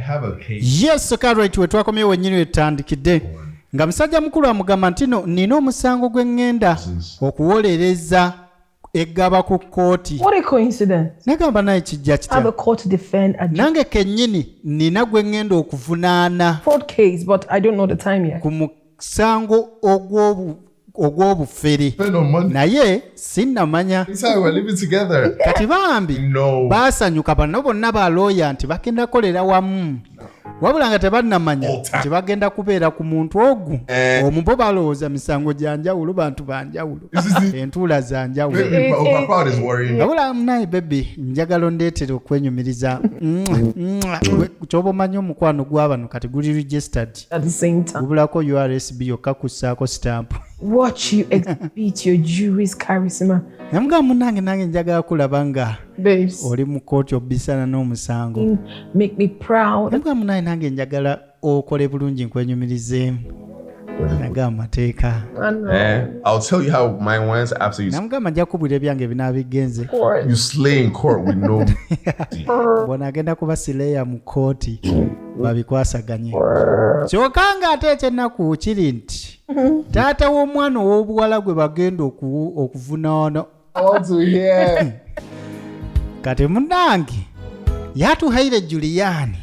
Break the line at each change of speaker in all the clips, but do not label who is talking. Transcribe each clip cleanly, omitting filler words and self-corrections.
have a case.
Yes, Carrot, we twakomye wenyini wetandikidde. Nga musajja mukulu amugamba nti nina omusango gwe ngenda okuwolereza eggaba ku kkooti.
What a coincidence.
Nagamba naye kijja kitya.
Have a court to defend a
nange kennyini nina gwe ngenda okuvunaana.
fraud case, but I don't know the time yet.
Ku musango ogw'obufere. Naye sinnamanya. Kati bambi baasanyuka bano bonna ba lawyer nti bagenda kolera wamu. Wabula nga tebannamanya nti bagenda kubeera ku muntu ogu omubo balowooza misango gya njawulo bantu banjawulo entuula za njawulo. Wabula naye bebi njagala ondeetere okwenyumiriza kyoba omanyi omukwano gw'abano kati guli registered
At the same time,
gubulako URSB yokka kussaako stamp.
watch you exhibit your jury's charisma.
Namugamba munange nange njagala kulaba nga
Babes,
oli mu kkooti obbisana n'omusango.
make me proud.
Namugamba munange nange njagala okole bulungi nkwenyumirizeemu. Naga amateeka.
I'll tell you how mine went after you.
Namugamba nja kubwira ebyange binaabigenze.
You slay in court with no.
Bona agenda kuba sileya mu kkooti babikwasaganye. Kyokka nga ate ekyennaku kiri nti taata w'omwana ow'obuwala gwe bagenda okuvunaana.
I want to hear.
Kati munnange yatuhaire Juliani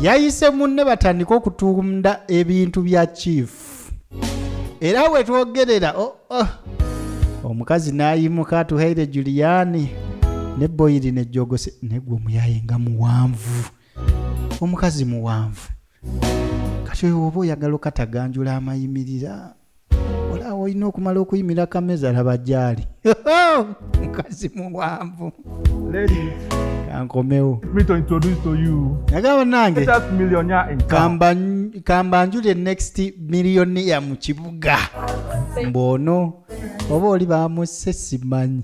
yayise munne batandika okutunda ebintu bya chief era we twogerera omukazi n'ayimuka atuhaire Juliani ne boyiri ne jogose negwe omuyaye nga muwanvu omukazi muwanvu kati oba oyagala okataganjula amayimirira olaba olina okumala okuyimira kameza laba gyali mukazi muwanvu.
Ladies,
kankomewo.
me to introduce to you.
Nagamba nange
Greatest millionaire in town.
kambanjule next millionaire mu kibuga. Mbono oba oli bamuse simanyi.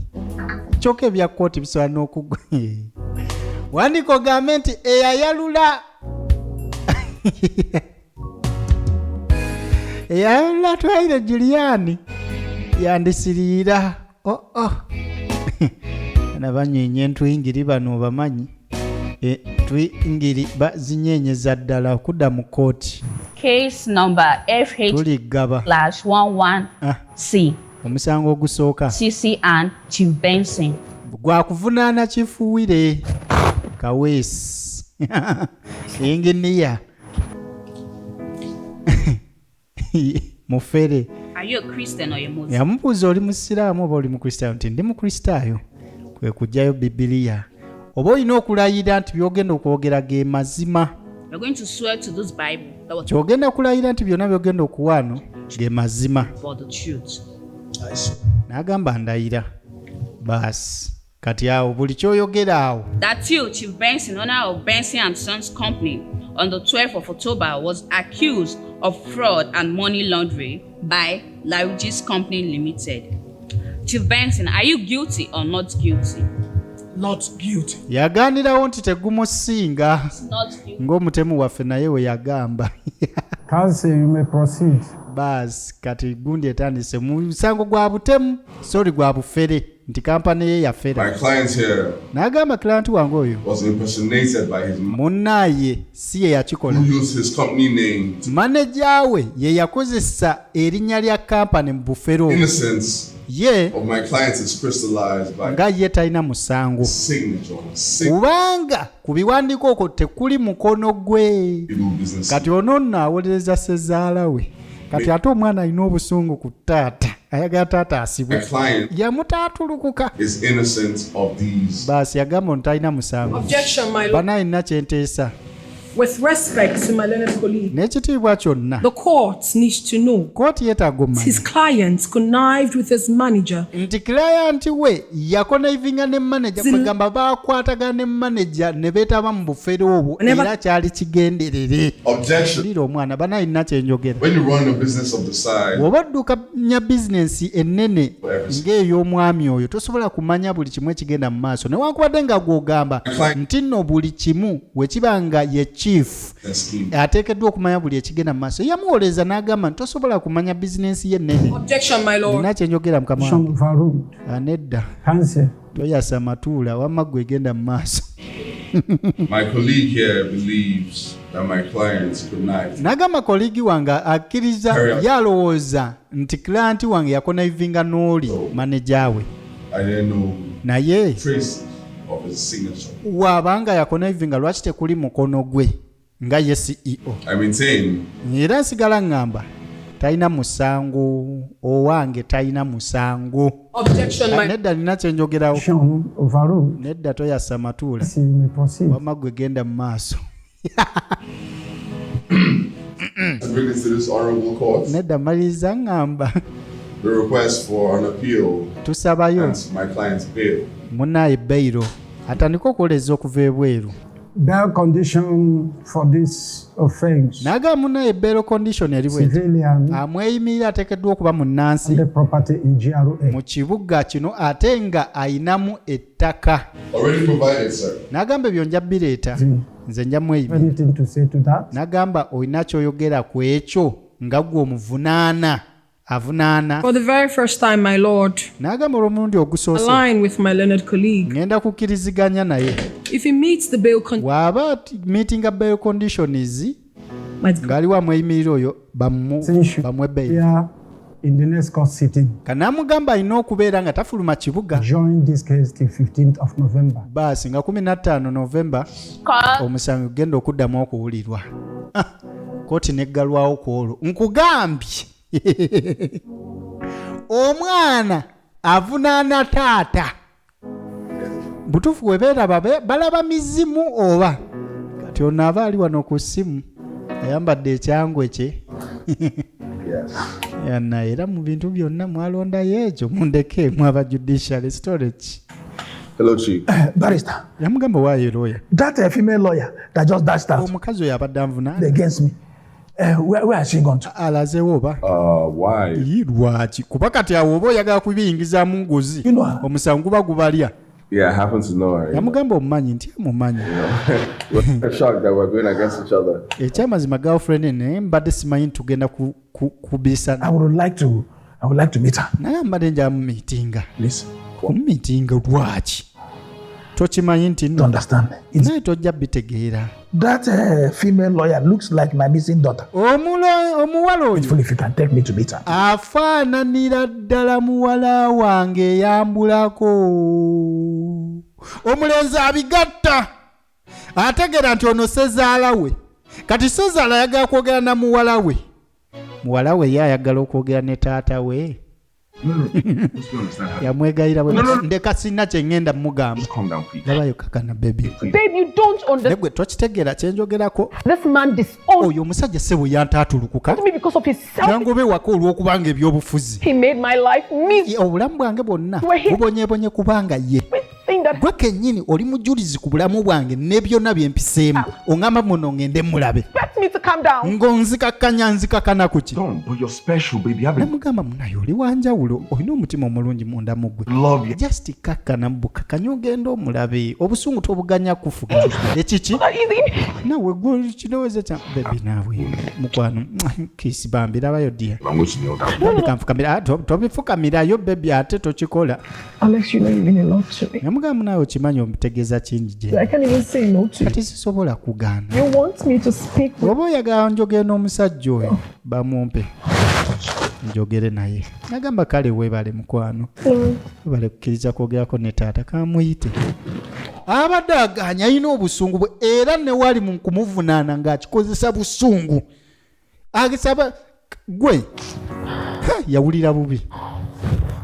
Kyokka ebya kkooti bisobola n'okugwa. Wandiko gavumenti eyayalula eyayalula twaire Juliani yandisiriira. Nabanyeenye entwingiri bano bamanyi twingiri bazinyenyeza ddala okudda mu kkooti.
Case number FH/11C.
Omusango ogusooka
CC and Chief Benson.
gwakuvunaana kifuwire Kaweesi enginiya mufere.
Are you a Christian or a Muslim?
Yamubuuza oli musiraamu oba oli mukristaayo nti ndi mukristaayo. Kwe kujjayo Bibiliya. Oba olina okulayira nti byogenda okwogera ge mazima.
You're going to swear to this Bible that was
Kyogenda kulayira nti byonna byogenda okuwaano ge mazima.
for the truth.
N'agamba ndayira. Baasi kati awo buli kyoyogera awo.
That you, Chief Benson, owner of Benson and Sons Company, on the 12th of October was accused of fraud and money laundering by Larugis Company Limited. Chief Benson, are you guilty or not guilty?
Not guilty.
Yaganirawo nti tegumusinga
Not guilty.
ng'omutemu waffe naye we yagamba.
Counsel, you may proceed.
Baasi kati gundi etandise mu musango gwa butemu sorry gwa bufere nti kampani ye yafera.
My client here
N'agamba client wange oyo
was impersonated by his
munnaye si ye yakikola.
who used his company name to
Manager we ye yakozesa erinnya lya kampani mu bufere obwo.
innocence
Ye
of my client is crystallized by
nga ye talina musango
signature on
kubanga ku biwandiiko okwo tekuli mukono gwe.
single business.
Kati ono nno awolereza ssezaala we kati ate omwana alina obusungu ku taata ayagala taata
My
asibwe
client
yamutaatulukuka.
is innocent of these.
Baasi yagamba nti talina musango.
Objection, my lord.
Banaye nina kyenteesa
With respect to my learned colleague,
n'ekitiibwa kyonna
the court needs to know
kooti yeetaaga omanyi
his client connived with his manager
nti kilayanti we yakonaivinga ne manager kwegamba baakwatagana ne manager ne beetaba mu bufere obwo era kyali kigenderere.
Objection.
Lira omwana banaye nina kyenjogera.
When you run a business of the size,
Bw'oba oddukanya bizinensi ennene ng'ey'omwami oyo tosobola kumanya buli kimu ekigenda mu maaso newankubadde nga gw'ogamba nti nno buli kimu we kiba nga ye chief
and scheme.
ateekeddwa okumanya buli ekigenda mu maaso. Yamuwoleza n'agamba nti tosobola kumanya bizinensi ye ennene.
Objection, my lord.
Nina kyenjogera mukama wange.
Overruled.
Nedda
Counsel,
toyasa matuula wamma gwe egenda mu maaso.
My colleague here believes that my clients connived.
Nagamba koligi wange akkiriza yalowooza nti client wange yakonaivinga n'oli manager we.
I didn't know
naye
traces of his signature.
waabanga yakonaivinga lwaki tekuli mukono gwe nga ye CEO.
I maintain
era nsigala ngamba talina musango owange talina musango. Nedda nina kyenjogerawo.
Overruled.
Nedda toyassa matuula.
You may proceed.
Wamma gwe genda mu maaso.
to bring this to this honorable court.
Nedda maliriza ngamba
The request for an appeal
tusabayo
and my client's bail.
munaye beyiro atandika okukoleza okuva ebweru.
Bail condition for this offense.
Naga munaye bail condition eri bweti
Civilian
amweyimirira ateekeddwa okuba mu nnansi
and the property in GRA.
mu kibuga kino ate nga ayinamu ettaka.
Already provided, sir.
N'agamba ebyo nja bireeta nze nja mweyimirira.
Anything to say to that?
N'agamba olina kyoyogera ku ekyo nga gwe omuvunaana avunaana.
For the very first time, my lord,
N'agamba olw'omulundi ogusoose
align with my learned colleague.
ngenda kukkiriziganya naye
If he meets the bail condition,
bw'aba meetinga bail conditions ng'aliwo amweyimirira oyo bamwe bail.
Yeah, in the next court sitting.
Kanamugamba alina okubeera nga tafuluma kibuga.
Join this case till 15th of November.
Baasi nga 15 Novemba omusango genda okuddamu okuwulirwa. Kooti neggalwawo ku olwo. Nkugambye omwana avunaana taata. Butuufu webeeraba balaba mizimu oba kati ono aba ali wano ku ssimu ayambadde ekyangwe kye. Yana era mu bintu byonna mwalondayo ekyo mundeke mwaba judicial storage.
Hello, Chief.
Barrister,
Yamugamba waayo lawyer.
that female lawyer that just dashed out
Omukazi oyo abadde anvunaana
against me, where has she gone to?
alazeewo oba
Why?
lwaki kuba kati awo oba oyagala kubiyingizamu ngozi
You know her?
omusango guba gubalya.
Yeah, I happen to know her.
Yamugamba omumanyi nti amumanyi.
We're shocked that we're going against each other.
Ekyamazima girlfriend naye mbadde simanyi tugenda
I
kubisana
would like to meet her.
naye mbadde njamu miitinga.
Please,
Kumumiitinga lwaki tokimanyi nti
to
nno
understand. It's
naye tojja bitegeera.
that female lawyer looks like my missing daughter.
Omuwala oyo
If you can take me to meet her.
afaananira ddala muwala wange eyambulako. Omulenzi abigatta ategeera nti ono sezaala we. Kati sezaala ayagala kwogera na muwala we. Muwala we ye ayagala okwogera ne taata we. Yamwegayira bwe ndeka sina kye ngenda mugamba.
Calm down, please.
Labayo kakana baby.
babe, you don't understand.
Negwe tokitegeera kyenjogerako.
This man disowned
Oyo omusajja ssebo yantaatulukuka.
me because of his self.
Yangobe waka olw'okubanga ebyobufuzi.
He made my life miserable.
Obulamu bwange bwonna bubonyebonye kubanga ye.
Saying that
Gwe kennyini oli mujulizi ku bulamu bwange ne byonna bye mpiseemu. Oŋŋamba muno ngende mulabe.
expects me to calm down.
Ng'onzikakkanya nzikakkana ku ki.
Don't, but you're special, baby. I've been
Namugamba munaye oli wanjawulo olina omutima omulungi munda mu ggwe.
love you.
Just kakkana bukakkanya ogenda omulabe. Obusungu tobuganya kufuga. Ekiki?
Not easy.
Nawe gwe kirowoozo kya bebi naawe mukwano kisi bambi labayo dia.
I'm going to kneel down.
Kanfukamira tobifukamirayo bebi ate tokikola.
Alex, you know you mean a lot to me.
Namugamba naawe okimanyi omutegeeza kingi gye.
I can't even say no to you.
Kati sisobola kugaana.
You want me to speak with
Oba oyagala njogere n'omusajja oyo bamumpe njogere naye. Nagamba kale weebale mukwano. Weebale kukkiriza kwogerako ne taata kamuyite. Abadde agaanya alina obusungu bwe era ne wali mu kumuvunaana ng'akikozesa busungu. Agisaba gwe yawulira bubi.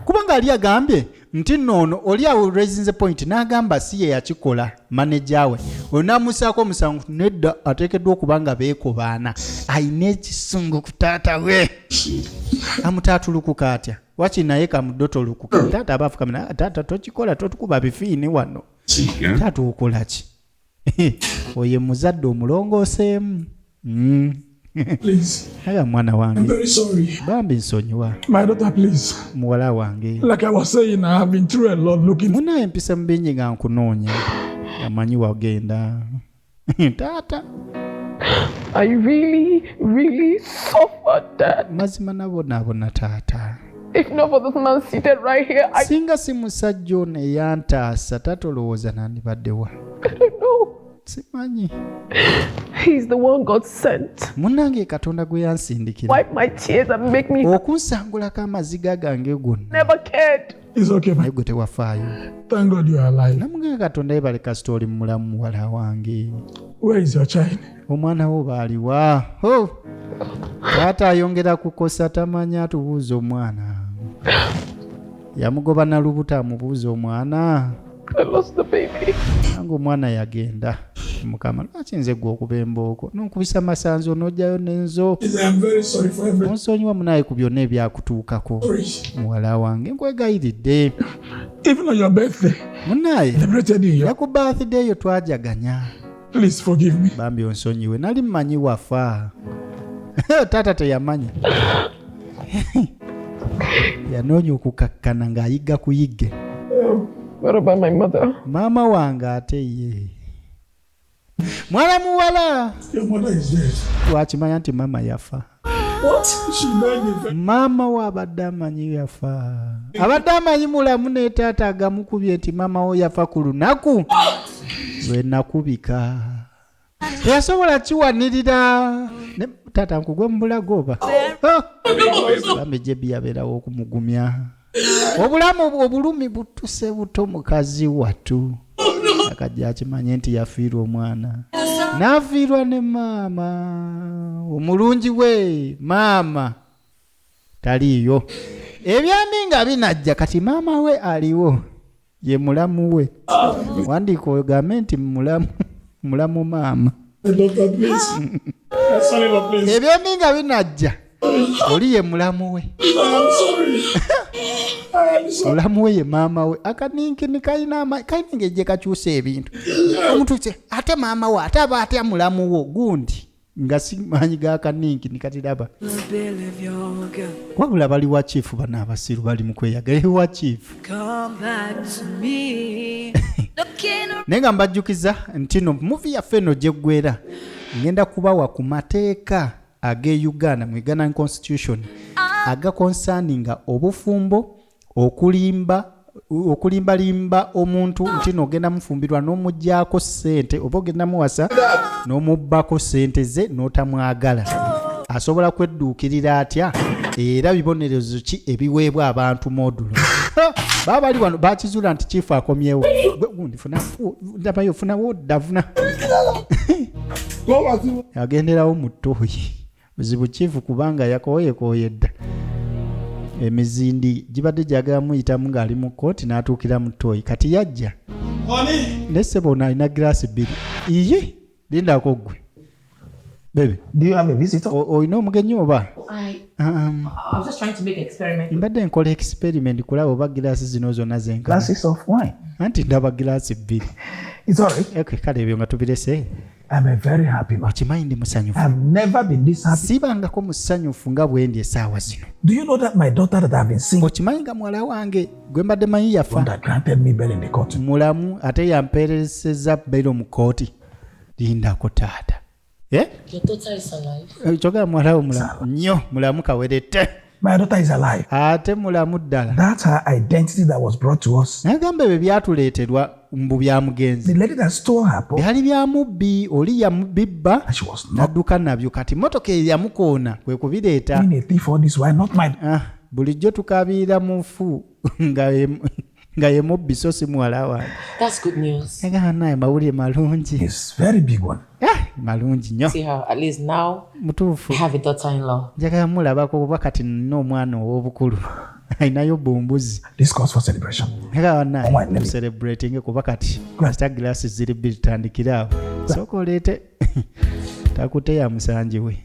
Kubanga ali agambye nti noono oli awo raising point n'agamba si ye yakikola manager we. Onamusaako omusango nedda ateekeddwa okuba nga beekobaana. Ayina ekisungu ku taata we. Amutaatulukuka atya. Waki naye kamudotolukuka. Taata aba afukamira taata tokikola totukuba bifiini wano. Taata okola ki? Oye muzadde omulongooseemu.
Please,
Aga mwana
I'm
wange.
very sorry.
Bambi nsonyiwa.
My daughter, please.
Muwala wange.
Like I was saying, I have been through a lot looking.
Munaye empisa mu bingi nga nkunoonya. Amanyi wagenda. Taata.
I really suffered that.
Mazima nabonaabona taata.
If not for this man seated right here, I
singa si musajja ono eyantaasa tatolowooza nandibaddewa.
don't know.
Simanyi.
He's the one God sent.
Munnange Katonda gwe yansindikira.
Wipe my tears and make me
Okunsangulako amaziga gange gonna.
never cared.
It's okay,
Naye
man.
gwe tewafaayo.
Thank God you are alive.
Namuganga Katonda yebale kasita oli mulamu muwala wange.
Where is your child?
Omwana wo baaliwa. Oh. Taata ayongera kukosa tamanya atubuuza omwana. Yamugoba na lubuto amubuuza omwana.
I lost the baby.
Nange omwana yagenda. Mukama lwaki nze gwe okubemba okwo n'okubisa masanzo n'ojjayo n'enzo.
I'm very sorry for everything.
Onsonyiwa munaye ku byonna ebyakutuukako. Muwala wange nkwegayiridde.
Even on your birthday,
Munaye
celebrated in your...
ya ku birthday yo twajaganya.
Please forgive me.
Bambi onsonyiwe nali mmanyi wafa. Taata teyamanya. Yanoonya okukakkana ng'ayiga kuyigge.
What about my mother?
Maama wange ate ye. Mwana muwala.
Your mother is dead.
Wakimanya nti maama yafa.
What? She died in
Maama we abadde amanyi yafa. Abadde amanyi mulamu ne taata agamukubye nti maama wo yafa ku lunaku lwe nakubika. Teyasobola kiwanirira. Taata nkugwe mu bulago oba. Bamejje byabeerawo okumugumya. Obulamu obulumi butuse buto mukazi wattu. Akajja akimanye nti yafiirwa omwana. N'afiirwa ne maama. Omulungi we maama taliiyo. Ebyambi nga binajja kati maama we aliwo. Ye mulamu we. Wandiika ogambe nti mulamu maama.
Doctor, please. Sorry, but please.
Ebyambi nga binajja. Oli ye mulamu we.
I'm sorry.
Mulamu we ye maama we. Akaninkini kayina gye kakyusa ebintu. Omuntu kye ate maama we ate aba atya mulamu wo gundi nga simanyi ga kaninkini kati laba. Wabula bali wa chief bana abasiru bali mu kweyagala wa chief. Nenga mbajjukiza ntino movie ya feno jeggwera ngenda kubawa ku mateeka age Uganda mu Uganda Constitution aga concerninga obufumbo okulimba omuntu ntino ogenda mufumbirwa n'omujjaako ssente oba ogenda muwasa n'omubbako ssente ze n'otamwagala asobola kwedduukirira atya era bibonerezo ki ebiweebwa abantu modulo. Baba bali wano bakizuula nti chief akomyewo gundi funa wodavuna agenderawo mu ttooyi buzibu chief kubanga yakoyedda emizindi gibadde gyagala muyitamu ng'ali mu kooti n'atuukira mu ttooyi kati yajja nesebona alina giraasi bbiri iye lindako gwe bebe.
Do you have a visitor?
Oyina omugenyi oba?
I was just trying to make an experiment.
Mbadde nkola experiment kulaba oba giraasi zino zonna zenkana.
Glasses of wine.
Anti ndaba giraasi bbiri.
It's all right.
Okay, kale ebyo nga tubirese.
I'm a very happy man.
Okimanyi ndi musanyufu.
I've never been this happy.
Sibangako musanyufu nga bwendi essaawa zino.
Do you know that my daughter that I've been seeing
Okimanyi nga muwala wange gwe mbadde manyi yafa.
that granted me bail in the court?
Mulamu ate yampeerezesezza bailo mu kooti. Lindako taata.
Your daughter is alive.
Kyogera muwala wo mulamu nnyo mulamu kawerette.
My daughter is alive.
Ate mulamu ddala.
That's her identity that was brought to us.
Nagamba ebyo byatuleeterwa mbu bya mugenzi.
The lady that stole her book,
Byali bya mubbi oli yamubibba
and she was not
n'adduka nabyo kati motoka yamukoona kwe kubireeta.
being a thief all this while, not my...
Bulijjo tukabiira mu nfu nga ye mubbi so si muwala wange.
That's good news.
Nagamba naye mawulire malungi.
It's very big one.
Malungi nnyo.
See how at least now
Mutuufu.
I have a daughter-in-law.
Njagala mulabako kuba kati nina omwana ow'obukulu. Ayinayo bumbuzi.
This calls for celebration.
Nagamba naye
let me-
celebrating kuba kati kasita glassi ziri bbiri tutandikire awo. Sooka oleete takute ya musanji we.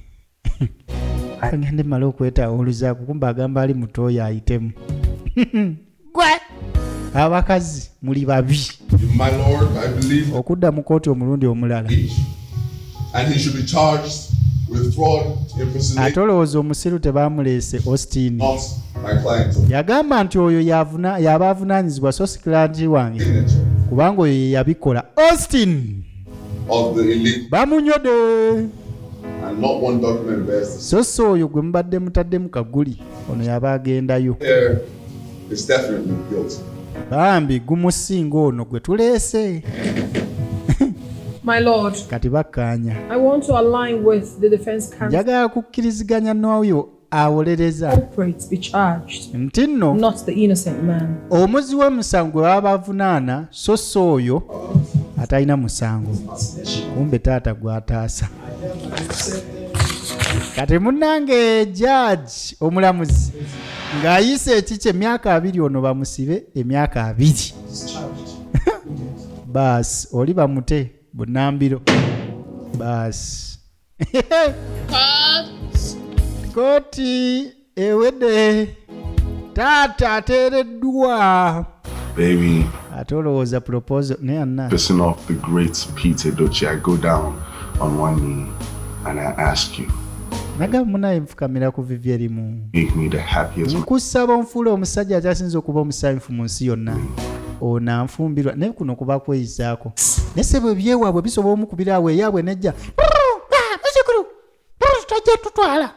Ngende mala okwetawuluzaako kumba agamba ali mutoyo ayitemu. Gwe! Abakazi muli babi.
My lord, I believe,
Okudda mu kooti omulundi omulala.
and he should be charged with fraud,
Ate
impersonation,
olowooza omusiru tebamuleese Austin.
not my client.
Yagamba nti oyo yaba avunaanyizibwa so sikiranti wange
Signature
kubanga oyo yabikola. Austin
of the elite
bamunyode.
and and not one document bears the
so oyo gwe mubadde mutadde mu kaguli ono yaba agendayo
There is definitely guilt.
bambi gumusinga ono gwe tuleese
My lord,
kati bakkaanya
I want to align with the defense counsel.
njagala kukkiriziganya n'oyo awolereza
Culprits be charged,
nti nno
not the innocent man.
omuzi w'omusango gwe baba bavunaana so oyo atalina musango kumbe taata gwataasa kati munnange jaji omulamuzi ng'ayise ekiki emyaka 2 ono bamusibe emyaka 2 baasi oli bamute bunambiro baasi kooti ewedde taata ateereddwa
Baby,
ate olowooza proposal naye anna
pissing off the great Peter Doce, I go down on one knee and I ask you,
nagamba munaye nfukamira ku vivi erimu
make me the happiest.
nkusaba onfuula omusajja akyasinza okuba omusanyufu mu nsi yonna ono anfumbirwa naye kuno kuba kweyisaako naye sebo ebyewaabwe bisobola omukubira awo eyaabwe nejja musikulu tajja tutwala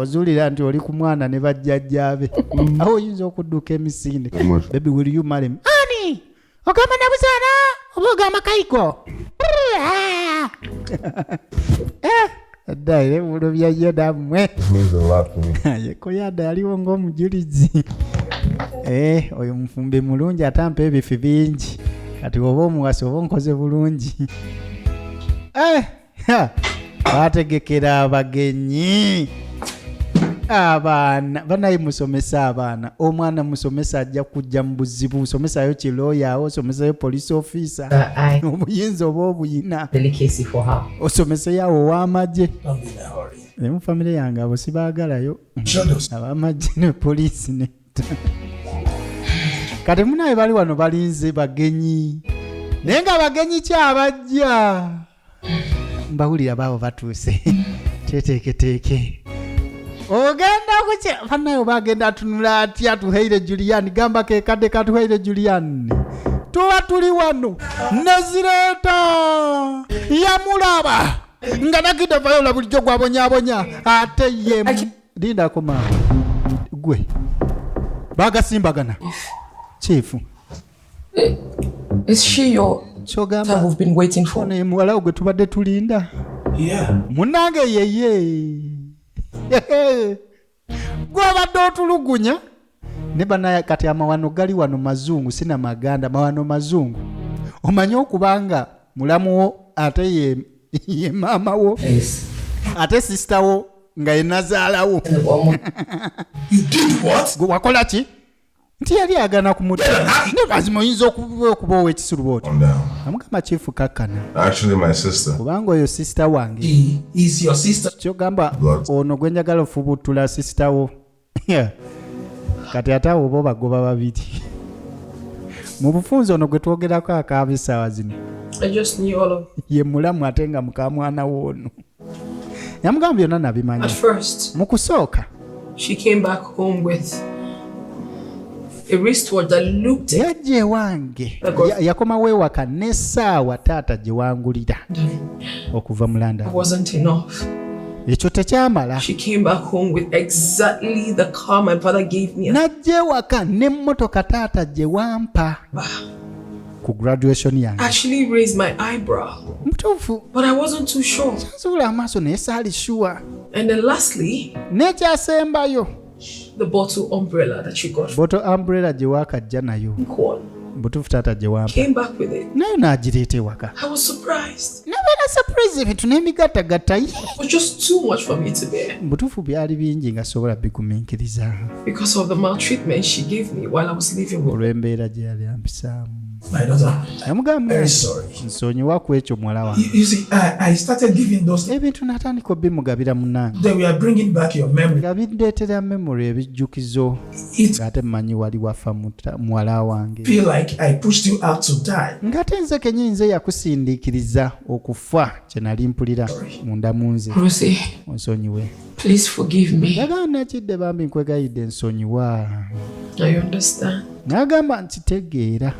ozuulira nti oli ku mwana ne bajjajjaabe awo oyinza okudduka emisinde baby will you marry me ani ogamba nabuzaana oba ogamba kaiko addaire ebulo byayyo nammwe yekoyada yaliwo ng'omujulizi oyo mufumbe mulungi atampa ebifi bingi kati oba omuwasi oba nkoze bulungi bategekera abagenyi abaana banaye musomesa abaana omwana musomesa ajja kujja mu buzibu somesayo kiloyawo osomesayo police officer obuyinza oba obuyina osomeseyawo ow'amagye mu famire yange abo sibaagalayo ab'amagye ne poliisi ne kati munaye bali wano balinze bagenyi naye nga bagenyi kyabajja mbawulira baabo batuuse teteeketeeke ogenda kuki banaye bagenda atunula atya tuheire Julian gamba ke kadde katuheire Julian tuba tuli wano nezireeta yamulaba nga nagidde vayola bulijjo gwabonyaabonya ate ye linda koma gwe bagasimbagana chifu
Is she your
kyogamba
that we've been waiting for?
ne muwala gwe tubadde tulinda munange yeye gwabadde otulugunya ne bana kati amawano gali wano mazungu sina maganda mawano mazungu omanye okubanga mulamu wo ate ye mama wo ate sister wo nga yenazaalawo wakola ki nti yali agana kumuta ne mazima oyinza okuba ow'ekisulubooti amugamba chifu kakkana
Actually, my sister.
kubanga oyo sister wange
Is your sister?
kyogamba ono gwe njagala ofubutula sister wo kati ate abo bo bagoba babiri mu bufunzi ono gwe twogerako akaabisaawa zino
I just knew all of it.
ye mulamu ate nga mukamwana woono yamugamba byonna
At
nabimanyi
first,
mu kusooka
she came back home with a wristwatch that looked
yajja ewange yakomawo ewaka n'essaawa taata gye wangulira okuva mu London
wasn't enough.
ekyo tekyamala
She came back home with exactly the car my father gave me.
najja ewaka n'emmotoka taata gye wampa ku graduation yange
Actually raised my eyebrow,
mutuufu
but I wasn't too sure.
nzuula amaaso naye saali shuwa
And then lastly,
n'ekyasembayo
the bottle umbrella that she got
boto umbrella gye waakajja nayo
from Corn.
butuufu taata gye wampa
Came back with it.
nayo n'agireeta ewaka
I was surprised.
nabeera surprise ebintu n'emigattagatta ye
It was just too much for me to bear
butuufu byali bingi nga sobola bigumiikiriza
because of the maltreatment she gave me while I was living with her.
olw'embeera gye yali ampisaamu
My daughter,
yamugamba
very sorry.
nsonyiwa ku ekyo muwala wange
You see, I started giving those.
ebintu natandika obimugabira munange
They were bringing back your memory.
nga bindeetera memory ebijjukizo
It
ng'ate mmanyi wali wafa muwala wange
feel like I pushed you out to die.
ng'ate nze kenyinze yakusindiikiriza okufa kye nali mpulira munda mu nze
Rosie,
onsonyiwe
please forgive me.
yagamba nakidde bambi nkwegayidde nsonyiwa
I understand.
n'agamba nkitegeera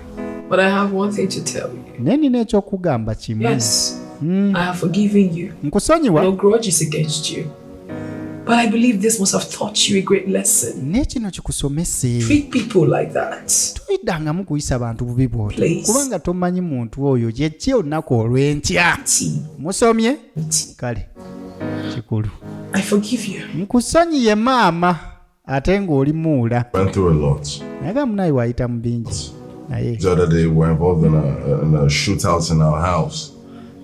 But I have one thing to tell you.
naye nina ekyokugamba kimu
Yes,
I have forgiven you.
Nkusonyiwa.
No grudges against you. But I believe this must have taught you a great lesson.
Nekino kikusomese.
Treat people like that.
Toyidanga mu kuyisa abantu bubi bw'otyo.
Please.
Kubanga tomanyi muntu oyo yekye olunaku olw'enkya. Musomye? Kale. Kikulu.
I forgive you.
Nkusonyiye maama ate ng'oli muula.
Went through a lot.
Naye munayi wayita mu bingi. Naye.
The other day, we were involved in a shootout in our house.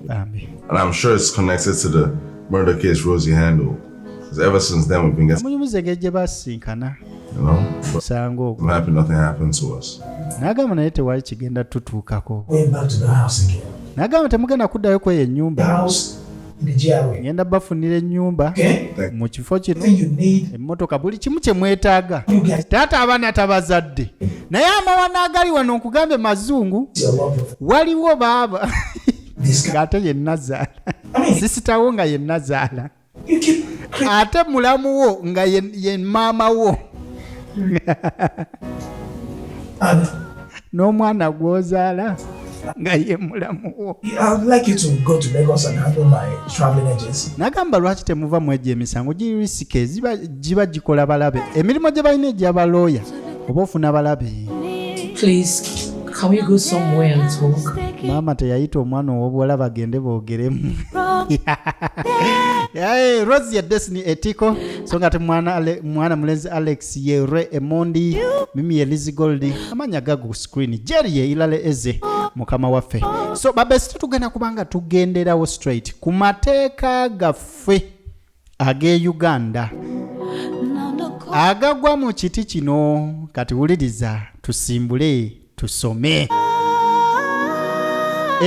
Bambi.
And I'm sure it's connected to the murder case Rosie handled. Because ever since then, we've been getting,
Munyumize gejje basinkana.
But
Sango.
I'm happy nothing happened to us.
Nagamba naye tewali kigenda tutuukako.
Going back to the house again.
Nagamba temugenda kuddayo kweyo
The
ennyumba.
house in the GRA.
Ngenda bafunira ennyumba
Okay?
mu kifo kino.
Everything you need.
Emmotoka buli kimu kye mwetaaga.
You guys.
Taata abaana tabazadde. Naye amawana agali wano nkugambe mazungu.
Your love of
Waliwo baaba.
this guy.
Ng'ate ye Nazaala. Sisitawo nga ye Nazaala.
You keep
Ate mulamu wo nga ye maama wo.
and
N'omwana gw'ozaala nga ye mulamu wo.
I would like you to go to Lagos and handle my traveling agency.
Nagamba lwaki temuva mu egyo emisango giri risike giba gikola balabe. Emirimu gye balina egy'abalooya oba ofuna balabe.
Please, can we go somewhere and talk?
Maama teyayita omwana ow'obuwala bagende boogeremu. Yae Rosie Destiny Etiko so nga mwana mulenzi Alex Yere Emondi mimi ye Lizzy Gold amanya gago screen Jerry ye Ilale Eze mukama waffe. So babesi tugenda kubanga tugenderawo straight ku mateeka gaffe age Uganda agagwa mu kiti kino kati wuliriza tusimbule tusome.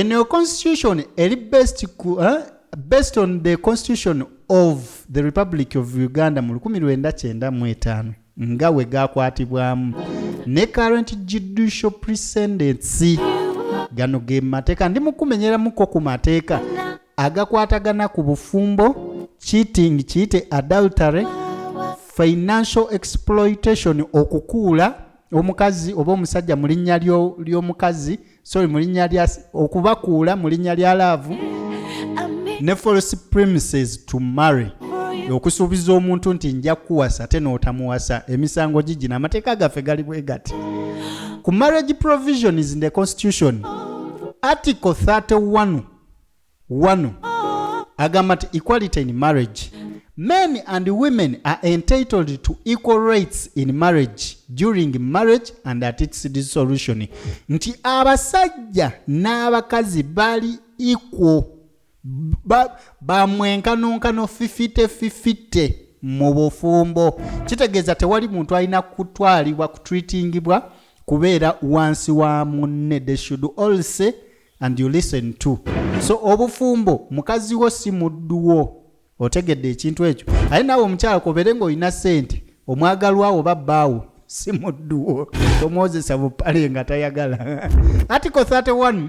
In your constitution, based on the constitution of the Republic of Uganda mu 1995 nga we gakwatibwamu ne current judicial precedents gano ge mateeka ndi mukumenyeramuko ku mateeka agakwatagana ku bufumbo, cheating kiyite adultery, financial exploitation okukuula omukazi oba omusajja mu linnya ly'omukazi mu linnya lya okubakuula mu linnya lya laavu ne false premises to marry okusuubiza omuntu nti nja kuwasa ate n'otamuwasa emisango gigina amateeka gaffe gali bwe gati. Ku marriage provisions in the constitution article 31:1 agamba nti equality in marriage. Men and women are entitled to equal rights in marriage during marriage and at its dissolution. Nti abasajja n'abakazi bali equal bamwenkanonkano 50-50 mu bufumbo. Kitegeeza tewali muntu alina kutwalibwa kutreatingibwa kubeera wansi wa munne. They should all say and you listen to. So obufumbo mukazi wo si mudduwo. Otegedde ekintu ekyo. Aye naawe omukyala kobeere ng'olina ssente omwagalwawo babbaawo si mudduwo tomwozesa bupale nga tayagala. Article 31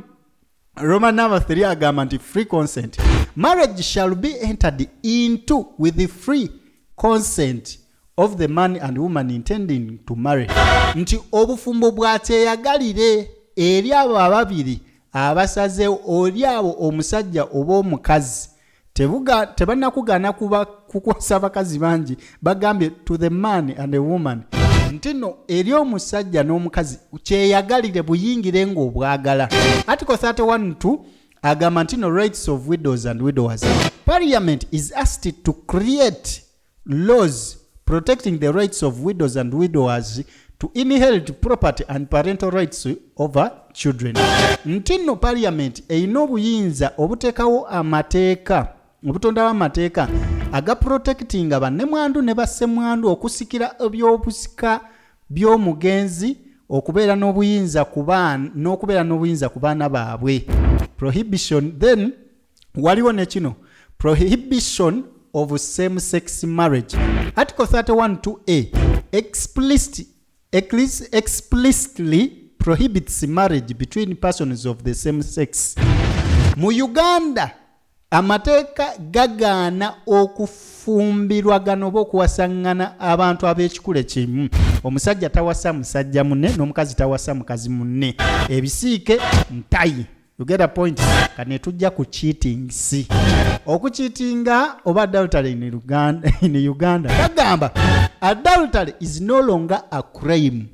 Roman number 3 agamba nti free consent. Marriage shall be entered into with the free consent of the man and woman intending to marry. Nti obufumbo bwakyeyagalire eri abo ababiri abasazeewo oli abo omusajja oba omukazi. Tebanakugana kukwasa abakazi bangi bagambye to the man and the woman nti no eri omusajja n'omukazi kyeyagalire buyingire ng'obwagala. Article 31:2 agamba nti no rights of widows and widowers. Parliament is asked to create laws protecting the rights of widows and widowers to inherit property and parental rights over children. Nti no Parliament eyina obuyinza obuteekawo amateeka obutondawo amateeka aga protecting bannemwandu ne bassemwandu okusikira ebyobusika by'omugenzi okubeera n'obuyinza ku baana n'okubeera n'obuyinza ku baana baabwe. Prohibition then waliwo ne kino prohibition of same sex marriage. Article 31:2A explicitly prohibits marriage between persons of the same sex. Mu Uganda amateeka gagaana okufumbirwagana oba okuwasaŋŋana abantu ab'ekikule kimu. Omusajja tawasa musajja munne n'omukazi tawasa mukazi munne. Ebisiike ntayi You get a point? Kane tujja ku cheating si. Okucheatinga oba adultery in Uganda. Kagamba adultery is no longer a crime.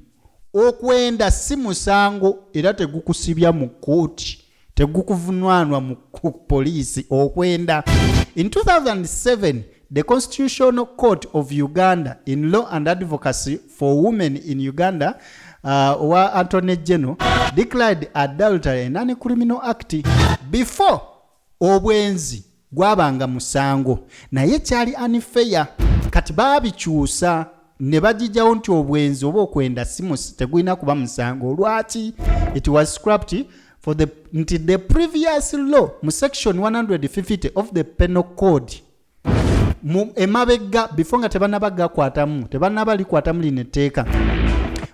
Okwenda si musango era tegukusibya mu kooti. Tegukuvunwanwa mu police okwenda. In 2007, the Constitutional Court of Uganda in Law and Advocacy for Women in Uganda, or Attorney General, declared adultery a non-criminal act. Before obwenzi gwabanga musango naye kyali unfair kati babikyusa ne bagijjawo nti obwenzi oba okwenda tegulina kuba musango. Lwaki? It was scrapped for the previous law mu section 150 of the Penal Code. Emabega before nga tebanaba likwatamu lineteeka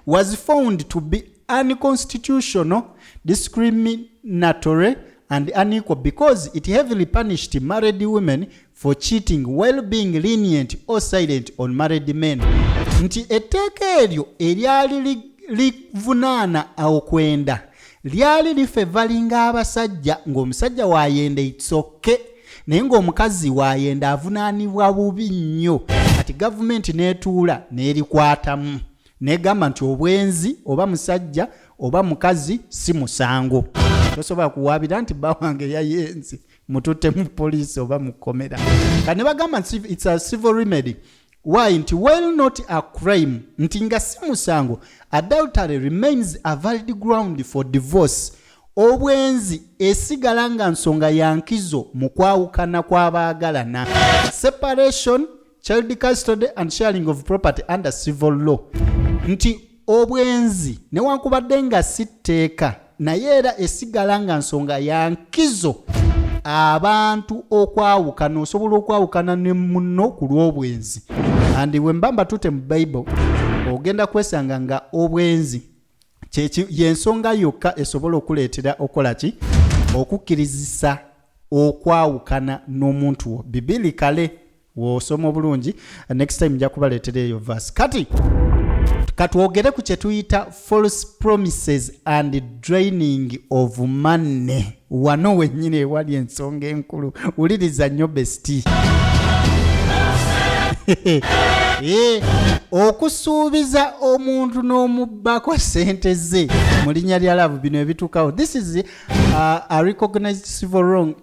was found to be unconstitutional, discriminatory and unequal because it heavily punished married women for cheating while being lenient or silent on married men. Nti etteeka eryo eryali livunaana okwenda lyali lifevalinga abasajja ng'omusajja waayenda itsoke naye ng'omukazi waayenda avunaanibwa bubi nnyo. Kati gavumenti n'etuula n'erikwatamu negamba nti obwenzi oba musajja oba mukazi si musango. Tosobola kuwaabira nti bawange yayenzi mututte mu poliisi oba mukomera. Kane bagamba nti it's a civil remedy. Why? Nti while not a crime, nti nga si musango, adultery remains a valid ground for divorce. Obwenzi esigala nga nsonga ya nkizo mu kwawukana kw'abaagalana. Separation, child custody and sharing of property under civil law. Nti obwenzi newankubadde nga si tteeka naye era esigala nga nsonga ya nkizo abantu okwawukana, osobola okwawukana ne munno ku lw'obwenzi. And bwe mbamba tute mu Bible ogenda kwesanga nga obwenzi yensonga yokka esobola okuleetera okola ki okukkirizisa okwawukana n'omuntu wo. Biblikale w'osoma obulungi, next time nja kubaleetera eyo verse. Kati katwogere ku kye tuyita false promises and draining of money. Wano wennyini ewali ensonga enkulu. Wuliriza nnyo besiti. Okusuubiza omuntu n'omubbako sente ze mu linnya lya laavu bino ebituukawo. This is a recognized civil wrong.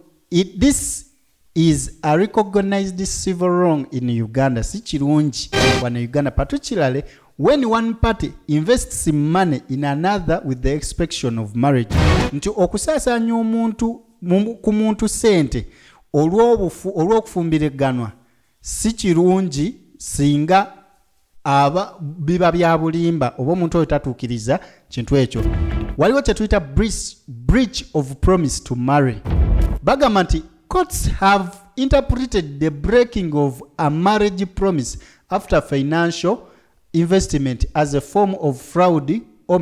This is a recognized civil wrong in Uganda. Si kirungi wano Uganda, particularly when one party invests money in another with the expectation of marriage. Nti okusaasaanya omuntu ku muntu sente olw'okufumbiriganwa si kirungi singa biba bya bulimba oba omuntu oyo tatuukiriza kintu ekyo. Waliwo kye tuyita breach of promise to marry. Bagamba nti courts have interpreted the breaking of a marriage promise after financial investment as a form of fraud or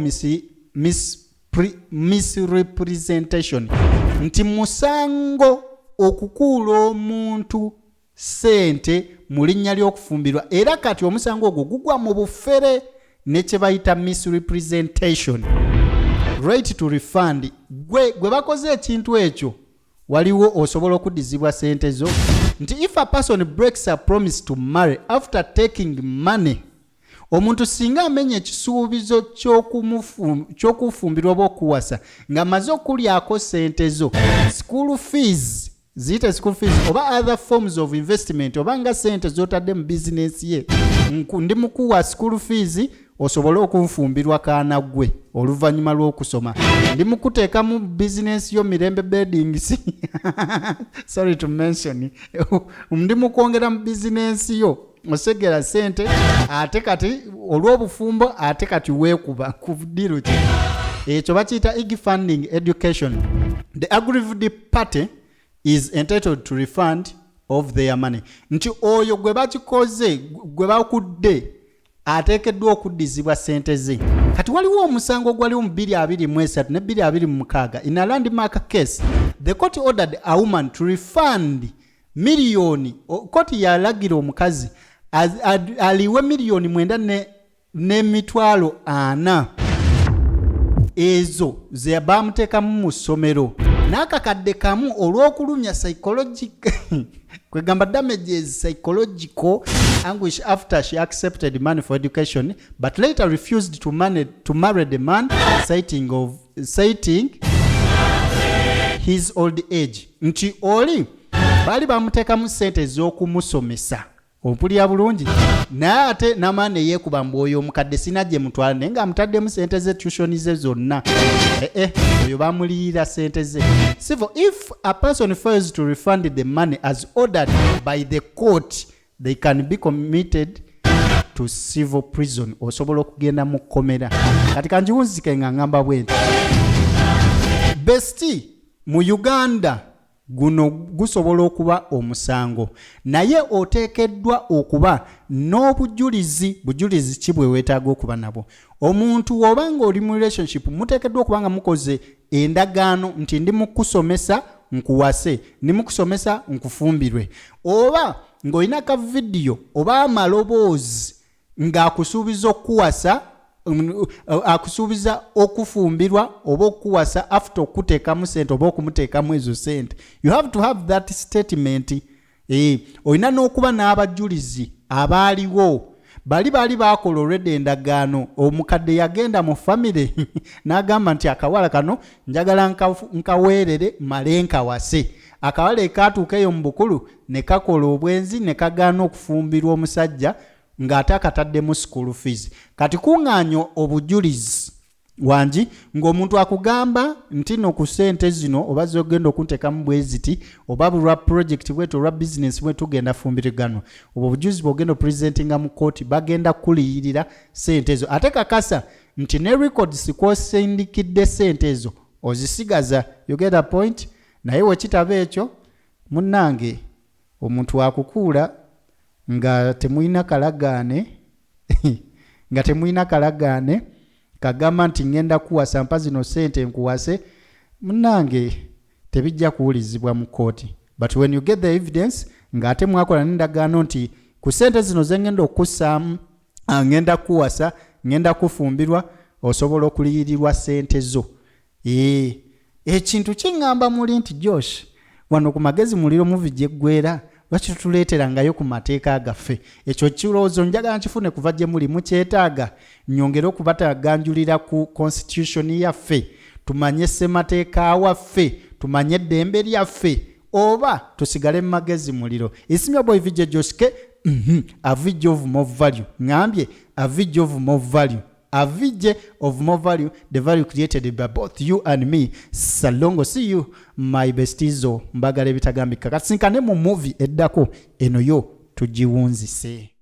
misrepresentation. Nti musango okukuula omuntu sente mu linnya ly'okufumbirwa era kati omusango ogwo gugwa mu bufere ne kye bayita misrepresentation. Right to refund. Gwe bakoze ekintu ekyo waliwo osobola okuddizibwa sente zo. Nti if a person breaks a promise to marry after taking money, omuntu singa amenya ekisuubizo ky'okufumbirwa oba okuwasa ng'amaze okulyako sente zo, school fees ziyite school fees oba other forms of investment oba nga sente z'otadde mu bizinesi ye, ndi mukuwa school fees osobole okunfumbirwa kaana gwe oluvannyuma lw'okusoma, ndi mukuteeka mu bizinesi yo Mirembe Beddings sorry to mention, ndi mukwongera mu bizinesi yo osegera sente ate kati olw'obufumbo ate kati weekuba ku ddiiro ki ekyo bakiyita ig funding education. The aggrieved party is entitled to refund of their money. Nti oyo gwe bakikoze gwe bakudde ateekeddwa okuddizibwa sente ze. Kati waliwo omusango gwaliwo mu 223 ne 226 in a landmark case the court ordered a woman to refund million. Court yalagira omukazi aliwe million 9.4 ezo ze bamuteekamu mu ssomero n'akakadde kamu olw'okulumya psychological kwegamba damages psychological anguish after she accepted money for education but later refused to marry the man citing his old age. Nti oli bali bamuteekamu ssente ez'okumusomesa opulya bulungi naye ate namaane yeekuba mbu oyo omukadde sina gye mutwala naye nga amutaddemu ssente ze tuition ze zonna oyo bamuliyira ssente ze. Civil, if a person fails to refund the money as ordered by the court they can be committed to civil prison. Osobola okugenda mu kkomera. Kati kanjiwunzike nga ngamba bwenti besti mu Uganda guno gusobola okuba omusango naye oteekeddwa okuba n'obujulizi ki bwe weetaaga okuba nabo. Omuntu obanga oli mu relationship muteekeddwa okuba nga mukoze endagaano nti ndi mu kusomesa nkuwase ndi mu kusomesa nkufumbirwe oba ng'olina ka vidiyo oba amaloboozi ng'akusuubiza okuwasa akusuubiza okufumbirwa oba okuwasa after okuteekamu sente oba okumuteekamu ezo sente. You have to have that statement. Olina n'okuba n'abajulizi abaaliwo bali baakola already endagaano. Omukadde yagenda mu family n'agamba nti akawala kano njagala nkaweerere male nkawase. Akawala ekaatuuka eyo mu bukulu ne kakola obwenzi ne kagaana okufumbirwa omusajja ng'ate akataddemu school fees. Kati kuŋŋaanyo obujulizi wangi ng'omuntu akugamba nti no ku ssente zino oba zogenda okunteekamu bweziti oba bulwa project bwetu olwa business bwetu genda fumbirigano obwo obujulizi bw'ogenda opresentinga mu kooti bagenda kuliyirira ssente ezo ate kakasa nti ne records kw'osindikidde ssente ezo ozisigaza. You get a point? Naye wekitaba ekyo munnange omuntu akukuula nga temuyina kalagaane kagamba nti ngenda kuwasa mpa zino ssente nkuwase munnange tebijja kuwulizibwa mu kooti. But when you get the evidence ng'ate mwakola n'endagaano nti ku ssente zino ze ngenda okussaamu ngenda kuwasa ngenda kufumbirwa osobola okuliyirirwa ssente zo. Ekintu kiŋŋamba muli nti Josh wano ku Magezi Muliro movie gye ggwera lwaki tutuleeterangayo ku mateeka gaffe. Ekyo kirowoozo njagala nkifune kuva gye muli mukyetaaga nnyongere okubataganjulira ku constitution yaffe tumanye ssemateeka waffe tumanye eddembe lyaffe oba tusigale mu Magezi Muliro. Isimya boy Vijay Joshke a video of more value ngambye a video of more value. A video of more value, the value created by both you and me. Salongo, see you, my bestizo. Mbagale bitagambika. Kasinkane mu movie eddako eno yo tujiwunzise.